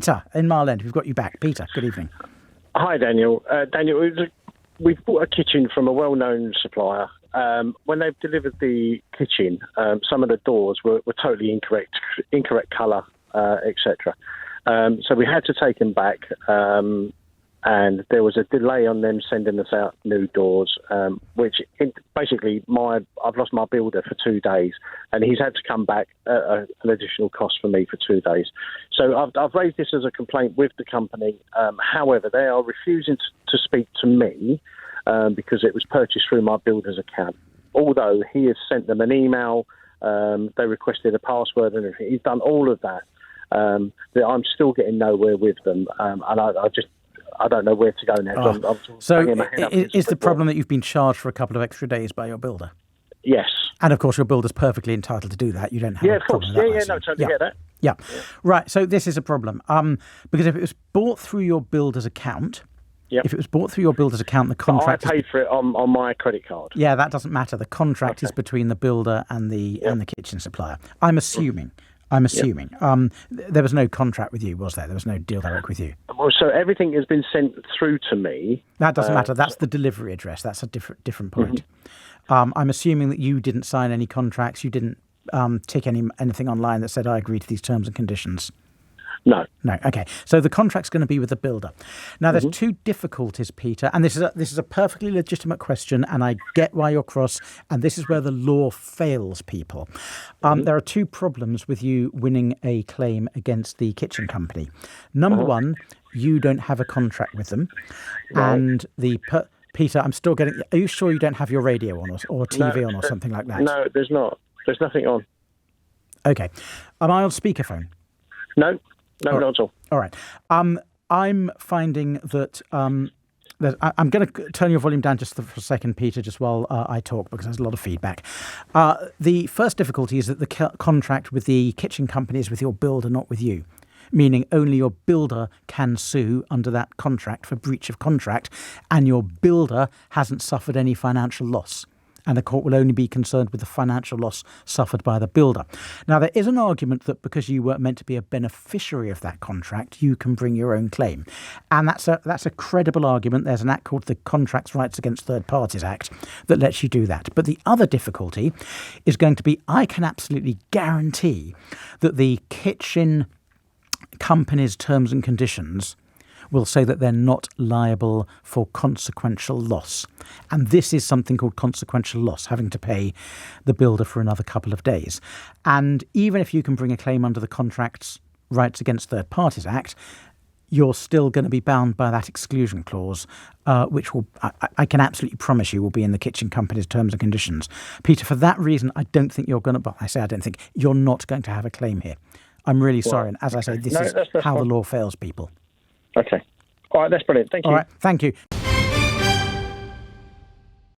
Peter in Mile End. We've got you back. Peter, good evening. Hi, Daniel. Daniel, we've bought a kitchen from a well-known supplier. When they've delivered the kitchen, some of the doors were totally incorrect colour, etc. So we had to take them back, and there was a delay on them sending us out new doors, which basically I've lost my builder for 2 days, and he's had to come back at an additional cost for me for 2 days. So I've raised this as a complaint with the company. However, they are refusing to speak to me because it was purchased through my builder's account. Although he has sent them an email, they requested a password and everything. He's done all of that. That I'm still getting nowhere with them, and I don't know where to go next. So is the problem that you've been charged for a couple of extra days by your builder? Yes. And of course, your builder's perfectly entitled to do that. You don't have a problem with that. No, totally get that. Yeah. Right. So this is a problem. Because if it was bought through your builder's account, the contract. I paid for it on my credit card. Yeah, that doesn't matter. The contract is between the builder and the kitchen supplier. I'm assuming. There was no contract with you, was there? There was no deal direct with you. Well, so everything has been sent through to me. That doesn't matter. That's the delivery address. That's a different point. I'm assuming that you didn't sign any contracts. You didn't tick anything online that said, I agree to these terms and conditions. No. Okay. So the contract's going to be with the builder. Now, there's two difficulties, Peter, and this is a perfectly legitimate question, and I get why you're cross, and this is where the law fails people. There are two problems with you winning a claim against the kitchen company. Number one, you don't have a contract with them, and Peter, I'm still getting. Are you sure you don't have your radio on or TV on or something like that? No, there's not. There's nothing on. Okay. Am I on speakerphone? No. No, not at all. All right. I'm finding that I'm going to turn your volume down just for a second, Peter, just while I talk, because there's a lot of feedback. The first difficulty is that the contract with the kitchen company is with your builder, not with you, meaning only your builder can sue under that contract for breach of contract, and your builder hasn't suffered any financial loss. And the court will only be concerned with the financial loss suffered by the builder. Now, there is an argument that because you were meant to be a beneficiary of that contract, you can bring your own claim. And that's a credible argument. There's an act called the Contracts Rights Against Third Parties Act that lets you do that. But the other difficulty is going to be, I can absolutely guarantee that the kitchen company's terms and conditions will say that they're not liable for consequential loss. And this is something called consequential loss, having to pay the builder for another couple of days. And even if you can bring a claim under the Contracts Rights Against Third Parties Act, you're still going to be bound by that exclusion clause, which will, I can absolutely promise you, will be in the kitchen company's terms and conditions. Peter, for that reason, I don't think you're going to, but I say I don't think, you're not going to have a claim here. I'm really sorry. And as I say, this is how the law fails people. Okay. All right, that's brilliant. Thank you. All right, thank you.